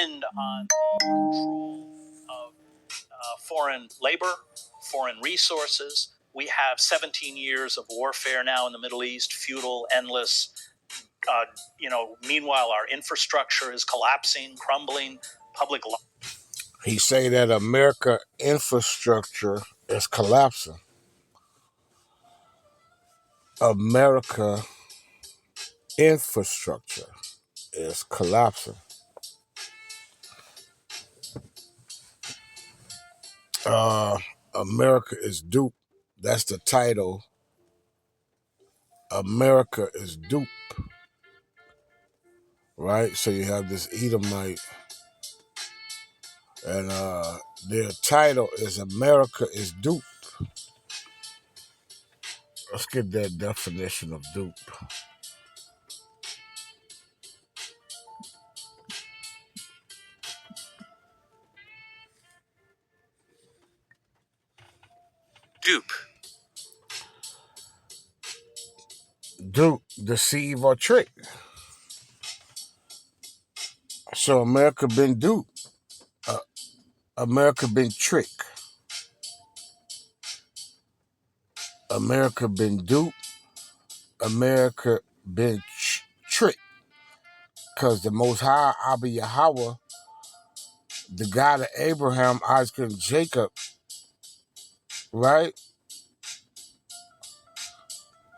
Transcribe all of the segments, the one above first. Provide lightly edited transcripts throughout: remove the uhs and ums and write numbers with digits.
depend on the control of foreign labor, foreign resources. We have 17 years of warfare now in the Middle East, feudal, endless. Meanwhile, our infrastructure is collapsing, crumbling. Public life. He say that America infrastructure is collapsing. America infrastructure is collapsing. America is duped. That's the title. America is duped. Right? So you have this Edomite, and their title is America is duped. Let's get that definition of dupe. Dupe. Dupe, deceive or trick. So America been duped. America been tricked. America been duped. America been tricked. Because the Most High, Abba Yahweh, the God of Abraham, Isaac, and Jacob, right,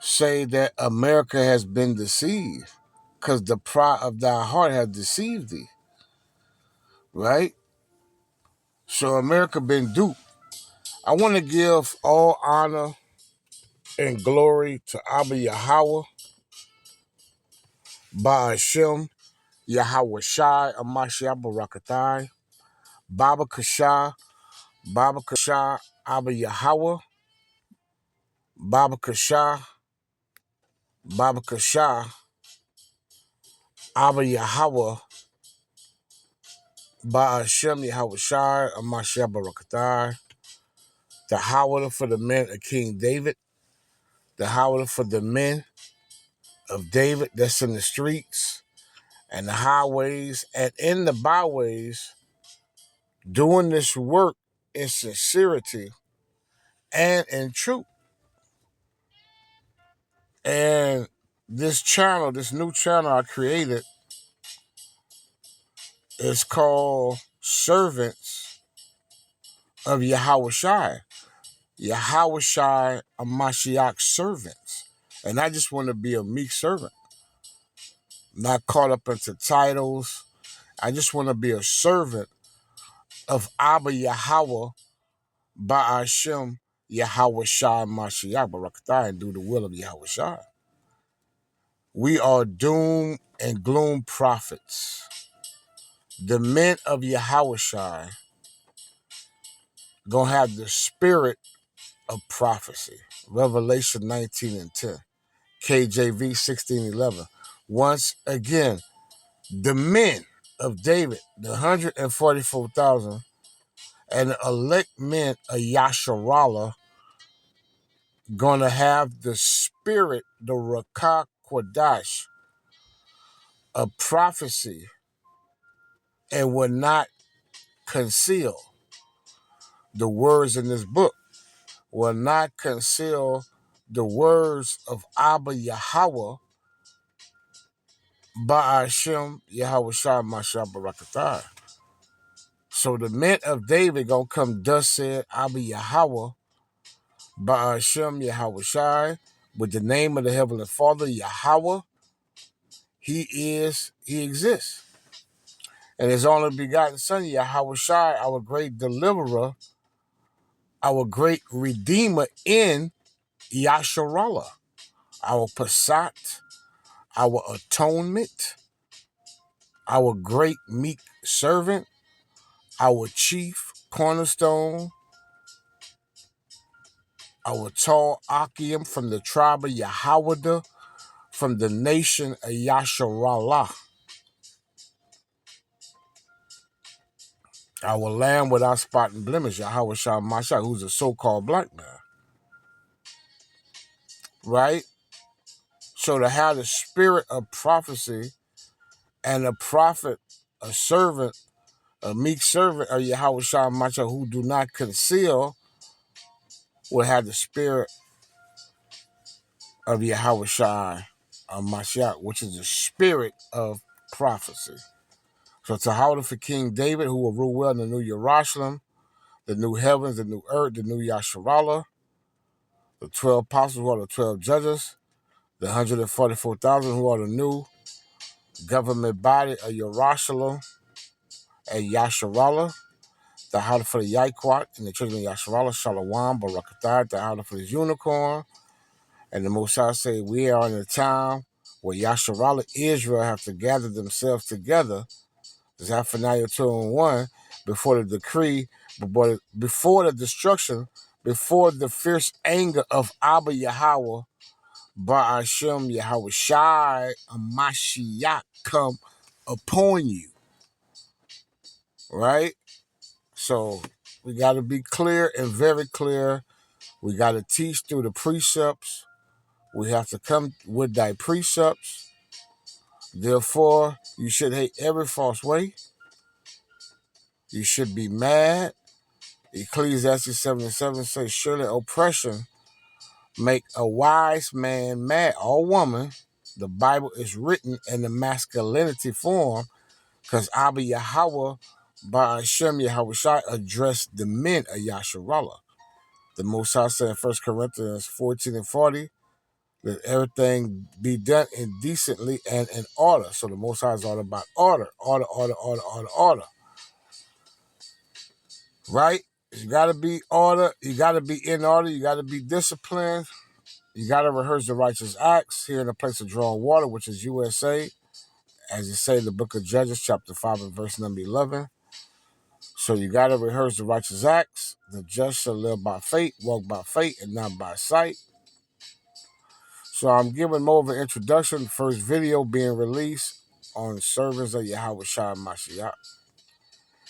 say that America has been deceived. Because the pride of thy heart has deceived thee. Right? So America been duped. I want to give all honor and glory to Abba Yahweh, Ba'ashem, Yahweh Shai, Amashiach Barakatai, Baba Kasha, Abba Yahweh, Baba Kasha, Abba Yahweh, Ba'ashem, Yahweh Shai, Amashiach Barakatai, the howler for the men of King David, the howler for the men of David that's in the streets and the highways and in the byways, doing this work in sincerity and in truth. And this channel, this new channel I created, is called Servants of Yahweh Shai. Yahweh Shai Amashiach servants. And I just want to be a meek servant, not caught up into titles. I just want to be a servant of Abba Yahweh, Ba'ashem, Yahweh Shai Mashiach Barakatah, and do the will of Yahweh Shai. We are doom and gloom prophets. The men of Yahweh Shai gonna have the spirit of prophecy. Revelation 19 and 10. KJV 16:11. Once again, the men of David, the 144,000, and the elect men of Yasharallah gonna have the spirit, the Rakah Kodash, of prophecy, and will not conceal the words in this book, will not conceal the words of Abba Yahweh, Ba'ashem, Yahweh Shai Mashah Barakatah. So the men of David gonna come, thus said Abba Yahweh, Ba'ashem, Yahweh Shai, with the name of the Heavenly Father, Yahweh. He exists. And his only begotten Son, Yahweh Shai, our great deliverer, our great redeemer in Yasharallah, our Passat, our atonement, our great meek servant, our chief cornerstone, our tall Akim from the tribe of Yahweh, from the nation of Yasharallah, our lamb without spot and blemish, Yahweh Shah Mashah, who's a so-called black man. Right? So to have the spirit of prophecy and a prophet, a servant A meek servant of Yahweh Shah Mashiach who do not conceal will have the spirit of Yahweh Shah Mashiach, which is the spirit of prophecy. So Tahawdah for King David, who will rule well in the new Jerusalem, the new heavens, the new earth, the new Yasharallah, the 12 apostles who are the 12 judges, the 144,000 who are the new government body of Jerusalem and Yasharallah, the Howdah for the Yaikwat and the children of Yasharallah, Shalom, Barakatah, the Howdah for his unicorn. And the Most High say, we are in a time where Yasharallah, Israel, have to gather themselves together, Zephaniah 2 and 1, before the decree, before the destruction, before the fierce anger of Abba Yahweh, Ba'ashem Yahweh Shai, a Mashiach come upon you. Right? So we got to be clear and very clear. We got to teach through the precepts. We have to come with thy precepts. Therefore, you should hate every false way. You should be mad. Ecclesiastes 7:7 says, surely oppression make a wise man mad, or woman. The Bible is written in the masculinity form because Abba Yahweh, by Hashem Yahweh Shai, addressed the men of Yasharallah. The Most High said in 1 Corinthians 14 and 40, let everything be done indecently and in order. So the Most High is all about order, order. Right? You got to be order. You got to be in order. You got to be disciplined. You got to rehearse the righteous acts here in the place of drawing water, which is USA, as you say in the book of Judges, chapter 5 and verse number 11. So you got to rehearse the righteous acts. The just shall live by faith, walk by faith, and not by sight. So I'm giving more of an introduction. The first video being released on servants of Yahweh Shai Mashiach.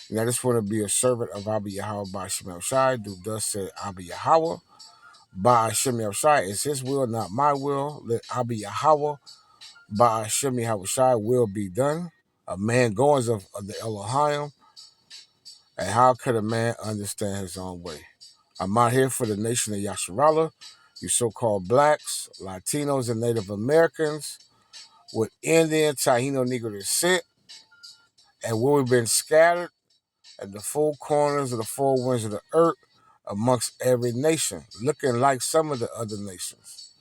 Now this one to be a servant of Abba Yahweh by Hashem Shai. Do thus said Abba Yahweh by Hashem Shai. It's his will, not my will. Let Abba Yahweh by Hashem Shai will be done. A man goings of the Elohim. And how could a man understand his own way? I'm out here for the nation of Yasharallah, you so-called blacks, Latinos, and Native Americans with Indian, Taino, Negro descent, and where we've been scattered at the four corners of the four winds of the earth amongst every nation, looking like some of the other nations.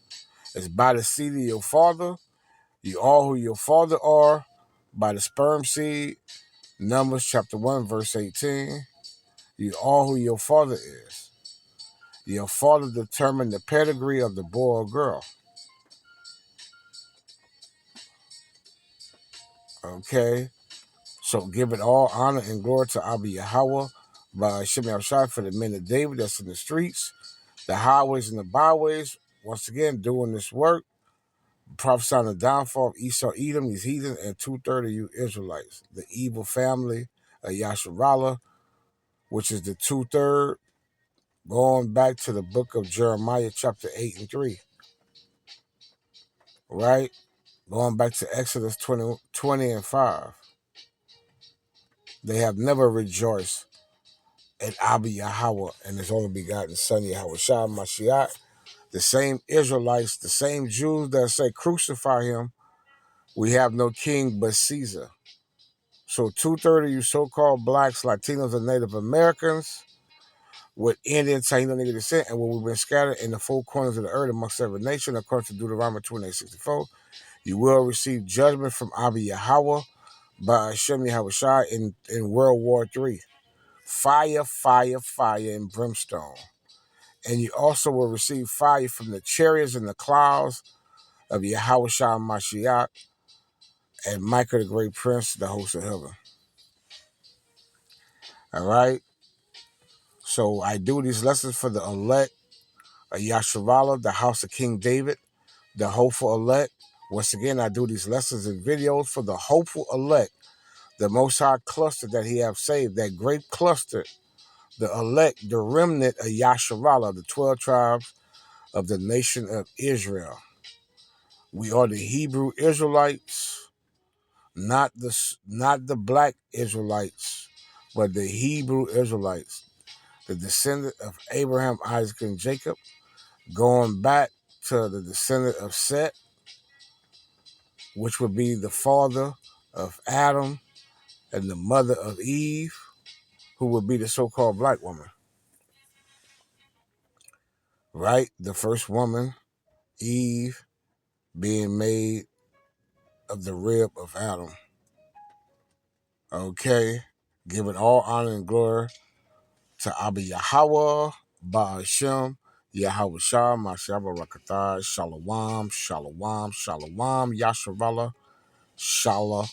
It's by the seed of your father, you are who your father are, by the sperm seed, Numbers chapter 1, verse 18, you are who your father is. Your father determined the pedigree of the boy or girl. Okay? So give it all honor and glory to Abba Yahweh by Hashem Shai for the men of David that's in the streets, the highways and the byways, once again doing this work, prophesying the downfall of Esau, Edom, these heathens, and 2/3 of you Israelites, the evil family of Yasharallah, which is the 2/3, going back to the book of Jeremiah chapter 8 and 3, right? Going back to Exodus 20 and 5. They have never rejoiced at Abba Yahweh and his only begotten son Yahweh Shah Mashiach. The same Israelites, the same Jews that say crucify him, we have no king but Caesar. So 2/3 of you so-called blacks, Latinos, and Native Americans with Indian, Taino, Negro descent, and where we've been scattered in the four corners of the earth amongst every nation, according to Deuteronomy 28:64, you will receive judgment from Abba Yahweh by Hashem Yahweh Shai in World War III. Fire, fire, fire, and brimstone. And you also will receive fire from the chariots and the clouds of Yahweh Shai Mashiach and Michael the great prince, the host of heaven. All right? So I do these lessons for the elect of Yasharallah, the house of King David, the hopeful elect. Once again, I do these lessons and videos for the hopeful elect, the Most High cluster that he have saved, that great cluster, the elect, the remnant of Yasharallah, the 12 tribes of the nation of Israel. We are the Hebrew Israelites, not the black Israelites but the Hebrew Israelites, the descendant of Abraham, Isaac, and Jacob, going back to the descendant of Seth, which would be the father of Adam and the mother of Eve, who would be the so-called black woman, right? The first woman, Eve, being made of the rib of Adam. Okay? Giving all honor and glory to Abba Yahweh, Ba'ashem, Yahweh Shah, Mashaba Rakatah, Shalom, Shalom, Shalom, Yasharallah, Shalom.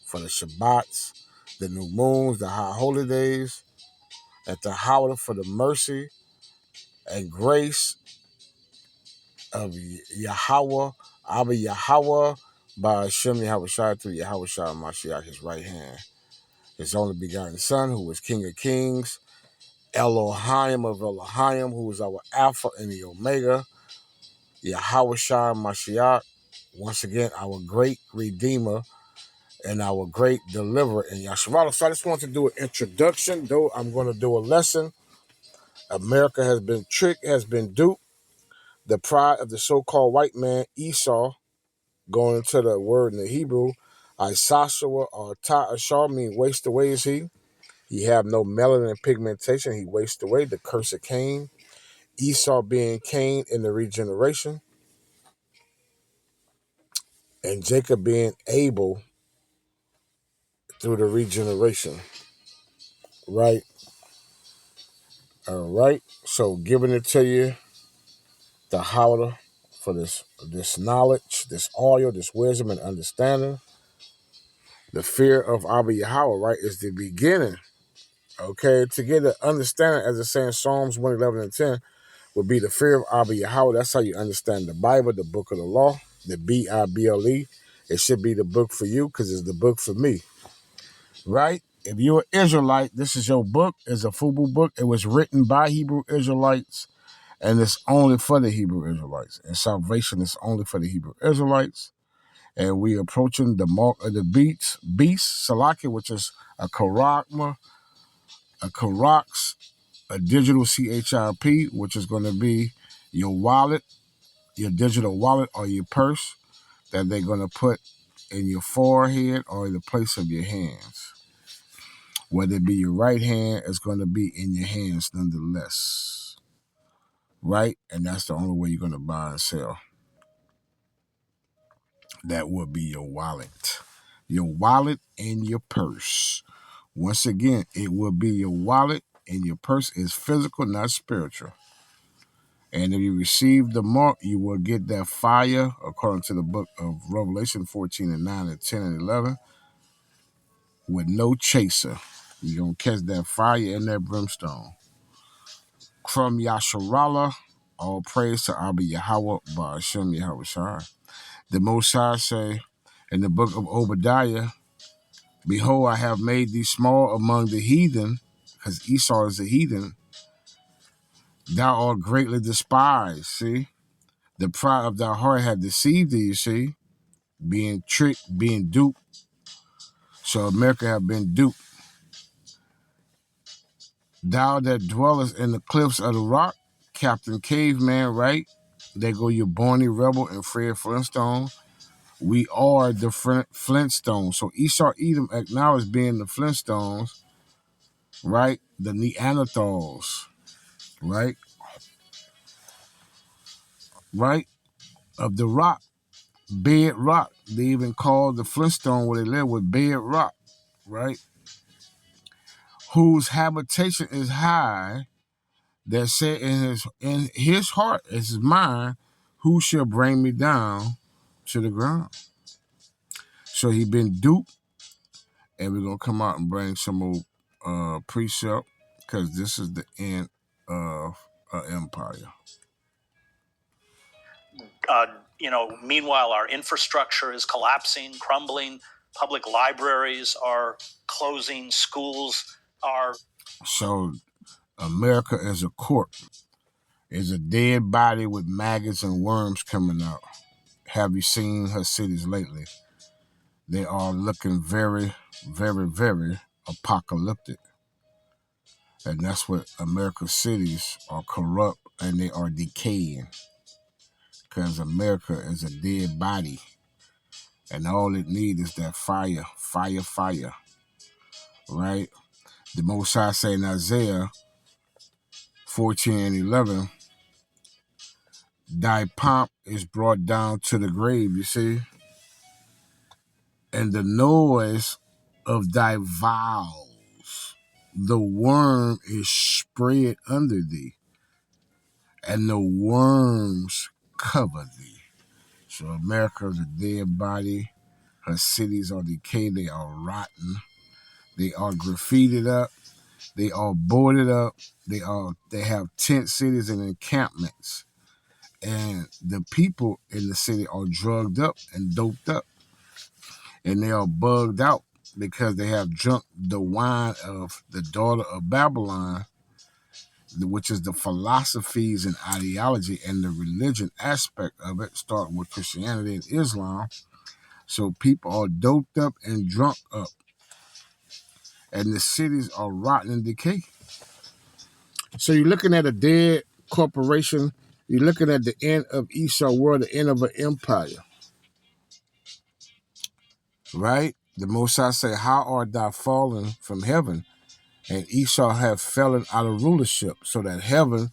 For the Shabbats, the new moons, the high holy days, at the Howdah for the mercy and grace of Yahweh, Abba Yahweh, Ba'ashem, Yahweh Shah, through Yahweh Shah, Mashiach, his right hand. His only begotten Son, who was King of Kings, Elohim of Elohim, who is our Alpha and the Omega, Yahweh Shah Mashiach, once again, our great Redeemer and our great Deliverer in Yahshua. So I just want to do an introduction, though I'm going to do a lesson. America has been tricked, has been duped. The pride of the so-called white man, Esau, going into the word in the Hebrew, Isashua or Ta'ashar, mean waste away is he. He have no melanin pigmentation. He wastes away, the curse of Cain. Esau being Cain in the regeneration. And Jacob being Abel through the regeneration. Right? All right. So giving it to you, the Howdah for this knowledge, this oil, this wisdom and understanding. The fear of Abba Yahweh, right, is the beginning. Okay, to get an understanding, as it's saying Psalms 111 and 10, would be the fear of Abba Yahweh. That's how you understand the Bible, the book of the law, the Bible. It should be the book for you because it's the book for me, right? If you're an Israelite, this is your book. It's a FUBU book. It was written by Hebrew Israelites, and it's only for the Hebrew Israelites. And salvation is only for the Hebrew Israelites. And we approaching the mark of the beast, Salaki, which is a Karakma, a Karax, a digital CHIP, which is going to be your wallet, your digital wallet or your purse that they're going to put in your forehead or in the place of your hands. Whether it be your right hand, it's going to be in your hands nonetheless. Right? And that's the only way you're going to buy and sell. That would be your wallet. Your wallet and your purse. Once again, it will be your wallet and your purse is physical, not spiritual. And if you receive the mark, you will get that fire, according to the book of Revelation 14 and 9 and 10 and 11, with no chaser. You're going to catch that fire and that brimstone. From Yasharallah, all praise to Abba Yahweh, Ba'ashem Yahweh Shai. The Most High say in the book of Obadiah, behold, I have made thee small among the heathen, because Esau is a heathen. Thou art greatly despised, see? The pride of thy heart had deceived thee, you see? Being tricked, being duped. So America have been duped. Thou that dwellest in the cliffs of the rock, Captain Caveman, right? There go your Barney Rebel and Fred Flintstone. We are the Flintstones. So Esau Edom acknowledged being the Flintstones, right? The Neanderthals, right? Right? Of the rock, bed rock. They even called the Flintstone where they live with bed rock, right? Whose habitation is high, that said in his heart, is his mind, who shall bring me down to the ground? So he been duped, and we're gonna come out and bring some more precept, because this is the end of an empire. Meanwhile, our infrastructure is collapsing, crumbling. Public libraries are closing. Schools are. So America is a corpse, is a dead body with maggots and worms coming out. Have you seen her cities lately? They are looking very, very, very apocalyptic. And that's what America's cities are corrupt and they are decaying. Because America is a dead body. And all it needs is that fire, fire, fire. Right? The Most High say in Isaiah 14 and 11, thy pomp is brought down to the grave, you see? And the noise of thy vows, the worm is spread under thee, and the worms cover thee. So America is a dead body. Her cities are decayed. They are rotten. They are graffitied up. They are boarded up. They have tent cities and encampments. And the people in the city are drugged up and doped up. And they are bugged out because they have drunk the wine of the daughter of Babylon, which is the philosophies and ideology and the religion aspect of it, starting with Christianity and Islam. So people are doped up and drunk up, and the cities are rotten and decay. So you're looking at a dead corporation. You're looking at the end of Esau world, the end of an empire, right? The Most High say, how art thou fallen from heaven? And Esau have fallen out of rulership, so that heaven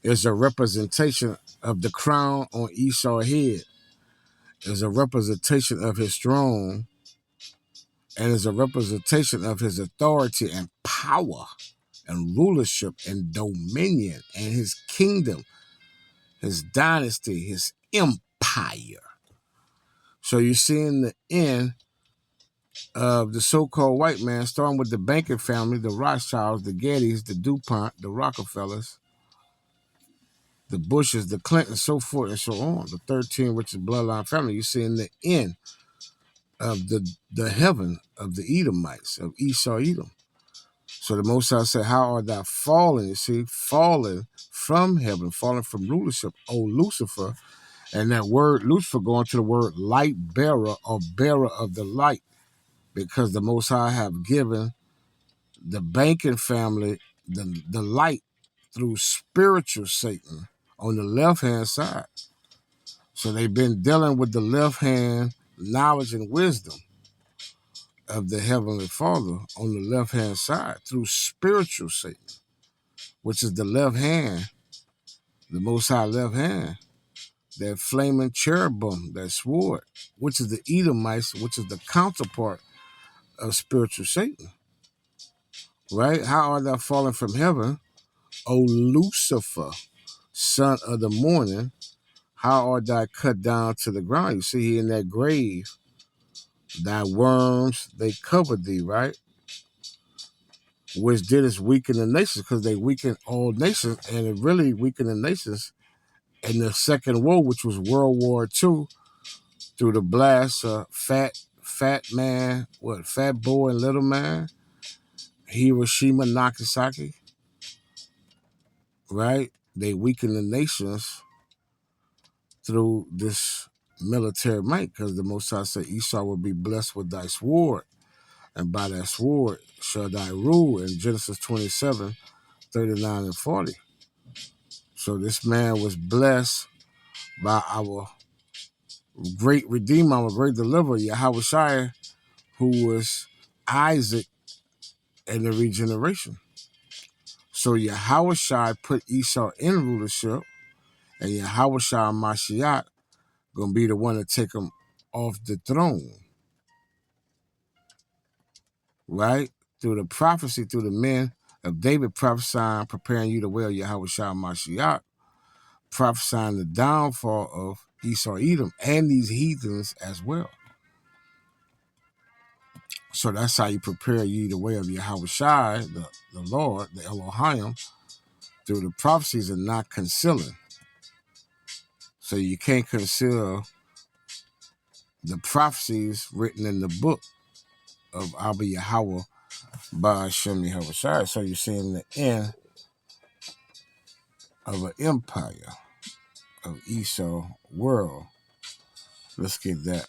is a representation of the crown on Esau's head, is a representation of his throne, and is a representation of his authority and power and rulership and dominion and his kingdom, his dynasty, his empire. So you're seeing the end of the so-called white man, starting with the banking family, the Rothschilds, the Gettys, the DuPont, the Rockefellers, the Bushes, the Clintons, so forth and so on. The 13 richest bloodline family. You're seeing the end of the heaven of the Edomites, of Esau Edom. So the Most High said, how art thou fallen? You see, fallen from heaven, fallen from rulership, O Lucifer. And that word Lucifer going to the word light bearer or bearer of the light, because the Most High have given the banking family the light through spiritual Satan on the left-hand side. So they've been dealing with the left-hand knowledge and wisdom of the Heavenly Father on the left-hand side through spiritual Satan, which is the left hand, the Most High left hand, that flaming cherubim, that sword, which is the Edomites, which is the counterpart of spiritual Satan, right? How art thou fallen from heaven, O Lucifer, son of the morning? How art thou cut down to the ground? You see, he in that grave, thy worms, they covered thee, right? Which did is weaken the nations, because they weakened all nations, and it really weakened the nations in the Second War, which was World War II, through the blast of fat man, fat boy and little man, Hiroshima, Nagasaki, right? They weakened the nations through this military might, because the Most High said Esau will be blessed with thy sword, and by that sword shall thy rule, in Genesis 27, 39 and 40. So this man was blessed by our great Redeemer, our great deliverer, Yahweh Shai, who was Isaac in the regeneration. So Yahweh Shai put Esau in rulership, and Yahweh Shai Mashiach gonna be the one to take him off the throne, right? Through the prophecy, through the men of David prophesying, preparing you the way of Yahweh Shai Mashiach, prophesying the downfall of Esau Edom and these heathens as well. So that's how you prepare ye the way of Yahweh Shai, the Lord, the Elohim, through the prophecies and not concealing. So you can't conceal the prophecies written in the book of Abba Yahweh by Hashem Yahweh Shai. So you're seeing the end of an empire of Esau world. Let's get that.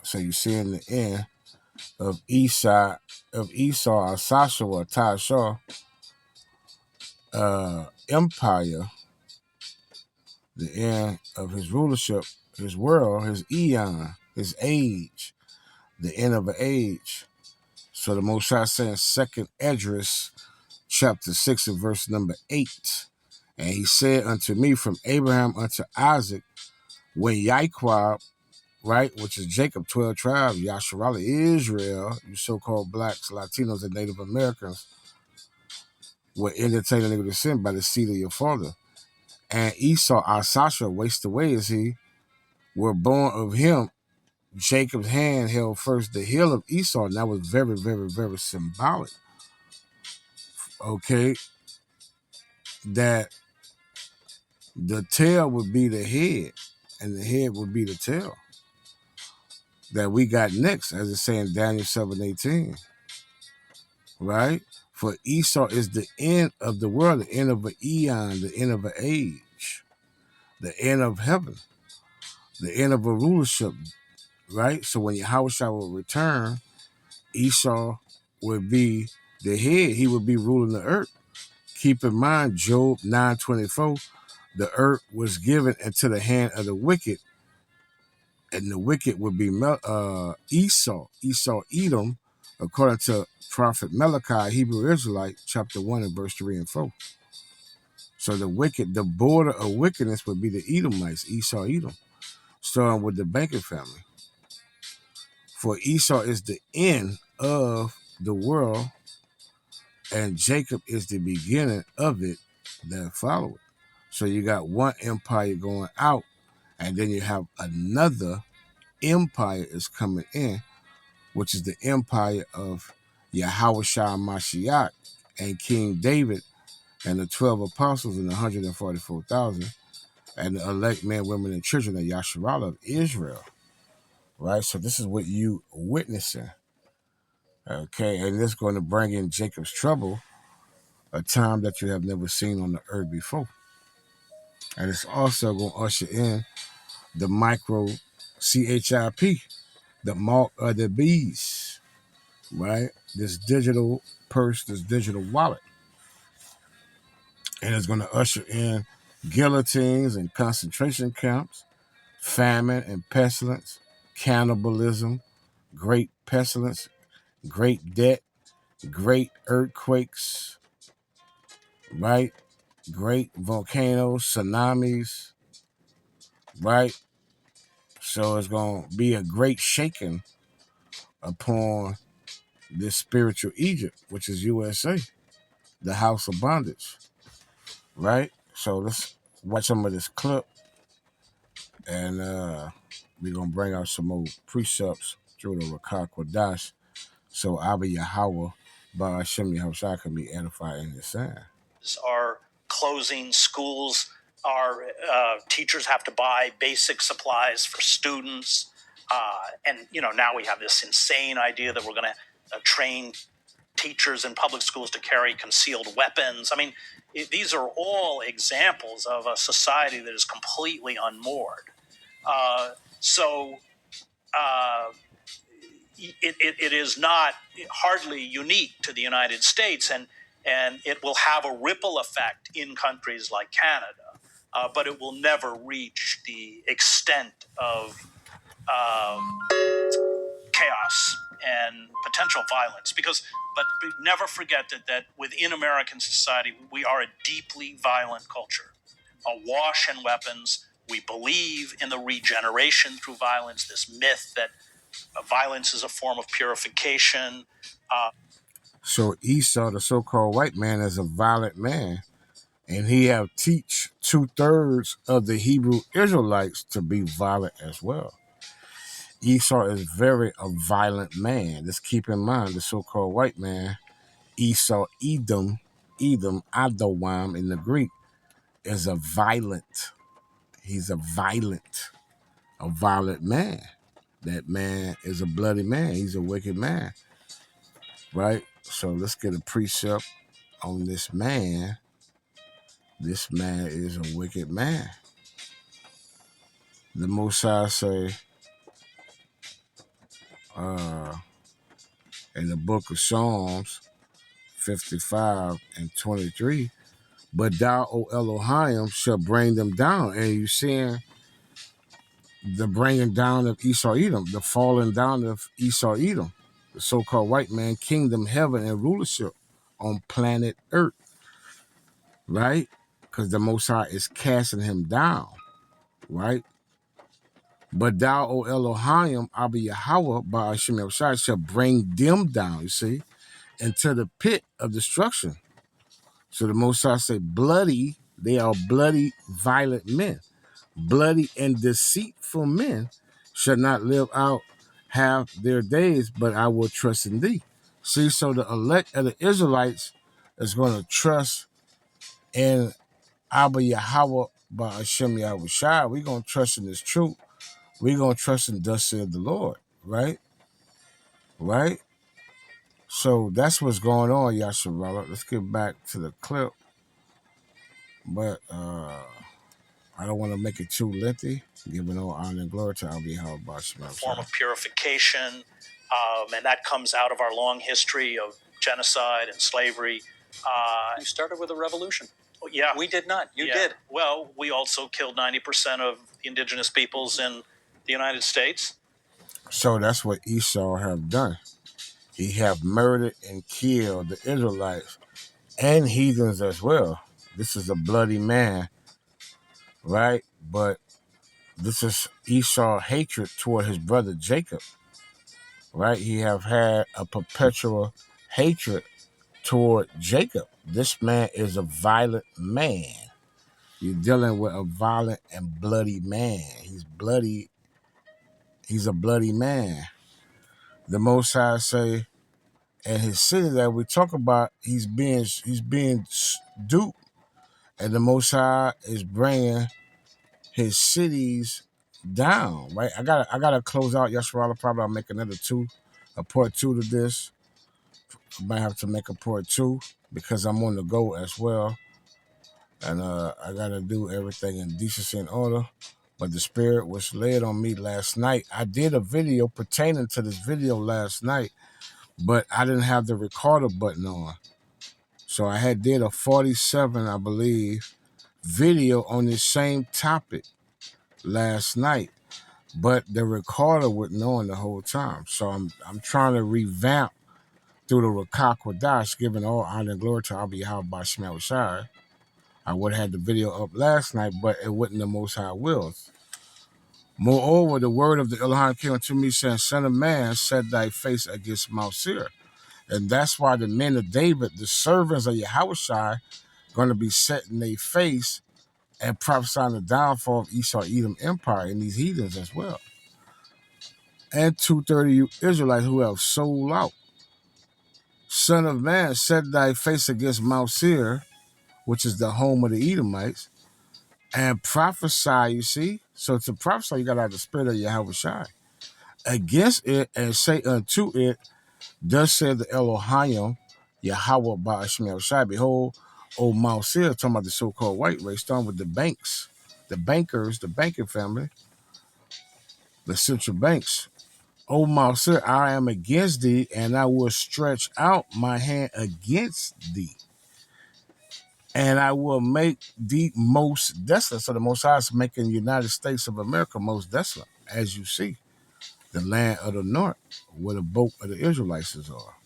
So you're seeing the end of Esau, Asasha, or Tasha, empire, the end of his rulership, his world, his eon, his age, the end of an age. So the Most High saying second Esdras, chapter 6 and verse number 8. And he said unto me, from Abraham unto Isaac, when Yahweh, right, which is Jacob, 12 tribes, Yasharala, Israel, you so-called blacks, Latinos, and Native Americans, were entertaining nigga to sin by the seed of your father. And Esau, our Sasha, waste away is he, were born of him. Jacob's hand held first the heel of Esau, and that was very, very, very symbolic. Okay, that the tail would be the head, and the head would be the tail. That we got next, as it's saying Daniel 7:18. Right? For Esau is the end of the world, the end of an eon, the end of an age, the end of heaven, the end of a rulership, right? So when Yahushua will return, Esau would be the head. He would be ruling the earth. Keep in mind, Job 9:24, the earth was given into the hand of the wicked, and the wicked would be Esau, Edom, according to Prophet Malachi, Hebrew Israelite, chapter 1 and verse 3 and 4. So the wicked, the border of wickedness would be the Edomites, Esau, Edom, starting with the banking family. For Esau is the end of the world, and Jacob is the beginning of it that follow it. So you got one empire going out, and then you have another empire is coming in, which is the empire of Yahushua Mashiach and King David and the 12 apostles and the 144,000 and the elect men, women, and children of Yasharala of Israel. Right? So this is what you witnessing. Okay, and this is going to bring in Jacob's trouble, a time that you have never seen on the earth before. And it's also going to usher in the micro CHIP, the mark of the beast, right? This digital purse, this digital wallet. And it's going to usher in guillotines and concentration camps, famine and pestilence, cannibalism, great pestilence, great debt, great earthquakes, right? Great volcanoes, tsunamis, right? So it's going to be a great shaking upon this spiritual Egypt, which is USA, the house of bondage, right? So let's watch some of this clip, and we're going to bring out some more precepts through the Rakah Kodash, so Abba Yahweh, by Hashem Yahushua, can be edified in the sand. Are closing schools. Our teachers have to buy basic supplies for students. And, now we have this insane idea that we're going to train teachers in public schools to carry concealed weapons. I mean, these are all examples of a society that is completely unmoored. So it is not hardly unique to the United States, and it will have a ripple effect in countries like Canada, but it will never reach the extent of chaos and potential violence. But never forget that within American society, we are a deeply violent culture, awash in weapons. We believe in the regeneration through violence, this myth that violence is a form of purification. So Esau, the so-called white man, is a violent man, and he have teach 2/3 of the Hebrew Israelites to be violent as well. Esau is very a violent man. Just keep in mind the so-called white man, Esau, Edom, Adawam in the Greek, is a violent. He's a violent man. That man is a bloody man. He's a wicked man, right? So let's get a precept on this man. This man is a wicked man. The Most High say, in the book of Psalms 55 and 23. But thou, O Elohim, shall bring them down. And you seeing the bringing down of Esau Edom, the falling down of Esau Edom, the so-called white man kingdom, heaven, and rulership on planet Earth, right? Because the Most High is casting him down, right? But thou, O Elohim, Abba Yahweh, by Hashem Yahushua, shall bring them down, you see, into the pit of destruction. So the Most High say, bloody, they are bloody, violent men. Bloody and deceitful men shall not live out half their days, but I will trust in thee. See, so the elect of the Israelites is going to trust in Abba Yahweh by Hashem Yahushua. We're going to trust in his truth. We're going to trust in thus said the Lord, right? Right? So that's what's going on, Yasharala. Let's get back to the clip. But I don't want to make it too lengthy, giving all honor and glory to Abba Yahweh by Hashem A form Yahushua. of purification, and that comes out of our long history of genocide and slavery. You started with a revolution. Yeah. We did not. You Yeah. did. Well, we also killed 90% of the indigenous peoples in the United States. So that's what Esau have done. He have murdered and killed the Israelites and heathens as well. This is a bloody man, right? But this is Esau's hatred toward his brother Jacob, right? He have had a perpetual hatred toward Jacob. This man is a violent man. You're dealing with a violent and bloody man. He's bloody. He's a bloody man. The Most High say, and his city that we talk about, he's being duped, and the Most High is bringing his cities down. Right? I gotta close out Yasharala. Probably I'll make a part two to this. I might have to make a part two because I'm on the go as well, and I gotta do everything in decency and order. But the Spirit was laid on me last night. I did a video pertaining to this video last night, but I didn't have the recorder button on. So I had did a 47, I believe, video on this same topic last night, but the recorder wasn't on the whole time. So I'm trying to revamp through the Rakak Wadash, giving all honor and glory to Abba Yahweh by Shemel Shai. I would have had the video up last night, but it wasn't the Most High wills. Moreover, the word of the Elohim came unto me, saying, Son of man, set thy face against Mount Seir. And that's why the men of David, the servants of Yahushua, going to be setting their face and prophesying the downfall of Esau Edom Empire and these heathens as well. And 230 Israelites who have sold out. Son of man, set thy face against Mount Seir, which is the home of the Edomites, and prophesy, you see? So to prophesy, you got to have the spirit of Yahushua against it and say unto it, thus said the Elohim, Yahweh by Shemel Shai, behold, O Mount Seir, talking about the so-called white race, starting with the banks, the bankers, the banking family, the central banks. O Mount Seir, I am against thee, and I will stretch out my hand against thee, and I will make thee most desolate. So the Most High is making the United States of America most desolate, as you see, the land of the north, where the boat of the Israelites are.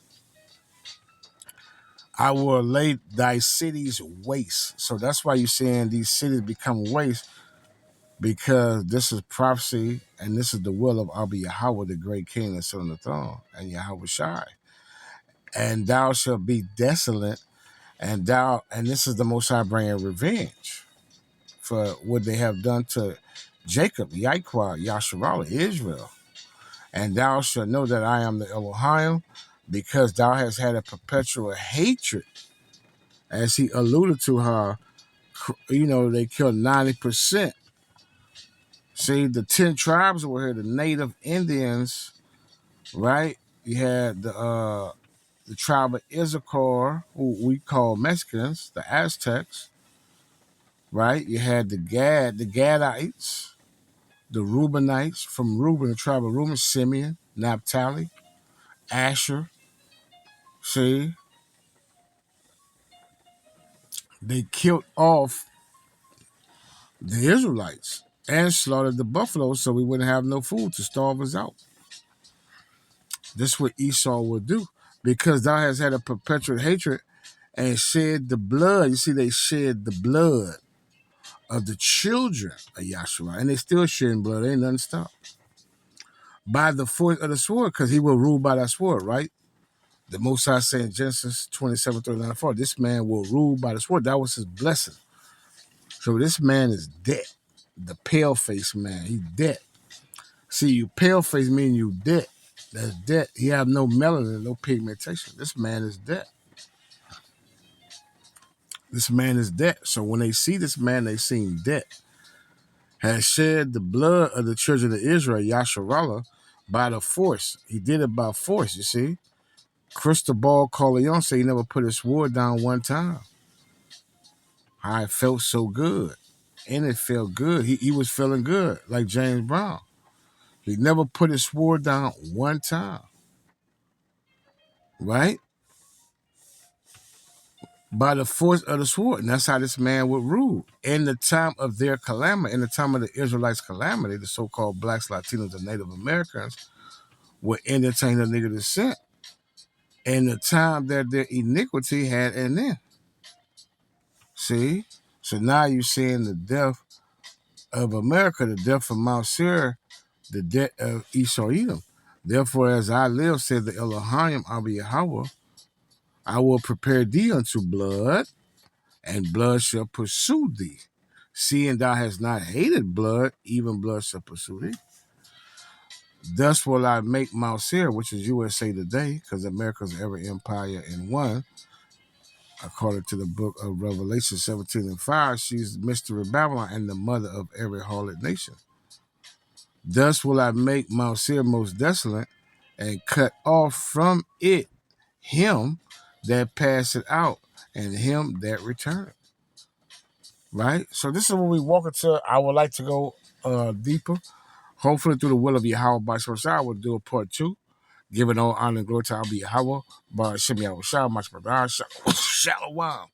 I will lay thy cities waste. So that's why you're seeing these cities become waste, because this is prophecy and this is the will of Abba Yahweh, the great king that's on the throne, and Yahweh Shai. And thou shalt be desolate, and this is the Most High bringing revenge for what they have done to Jacob, Yahweh, Yasharala, Israel. And thou shalt know that I am the Elohim, because thou hast had a perpetual hatred, as he alluded to her. They killed 90%. See, the 10 tribes were here, the native Indians, right? You had the tribe of Issachar, who we call Mexicans, the Aztecs, right? You had the Gadites, the Reubenites from Reuben, the tribe of Reuben, Simeon, Naphtali, Asher, See, they killed off the Israelites and slaughtered the buffaloes so we wouldn't have no food to starve us out. This is what Esau would do because thou hast had a perpetual hatred and shed the blood. You see, they shed the blood of the children of Yahshua, and they still shedding blood. Ain't nothing stopped. By the force of the sword, because he will rule by that sword, right? The Most High said in Genesis 27:39-40, this man will rule by the sword. That was his blessing. So this man is dead. The pale-faced man, he's dead. See, you pale-faced mean you dead. That's dead. He have no melanin, no pigmentation. This man is dead. This man is dead. So when they see this man, they see him dead. Has shed the blood of the children of Israel, Yasharallah, by the force. He did it by force, you see. Cristobal Corleone said he never put his sword down one time. I felt so good. And it felt good. He was feeling good, like James Brown. He never put his sword down one time. Right? By the force of the sword. And that's how this man would rule. In the time of their calamity, in the time of the Israelites' calamity, the so-called blacks, Latinos, and Native Americans would entertain the nigga descent. In the time that their iniquity had an end. See? So now you're seeing the death of America, the death of Mount Seir, the death of Esau Edom. Therefore, as I live, said the Elohim, Abba Yahweh, I will prepare thee unto blood, and blood shall pursue thee. Seeing thou hast not hated blood, even blood shall pursue thee. Thus will I make Mount Seir, which is USA today, because America's every empire in one. According to the book of Revelation 17:5, she's Mystery Babylon and the mother of every harlot nation. Thus will I make Mount Seir most desolate, and cut off from it him that passeth out, and him that returned. Right? So this is when we walk into, I would like to go deeper. Hopefully through the will of Yahweh by Shemshah, I will do a part 2. Giving all honor and glory to Abba Yahweh by Shem Yahweh Shah, Shalom.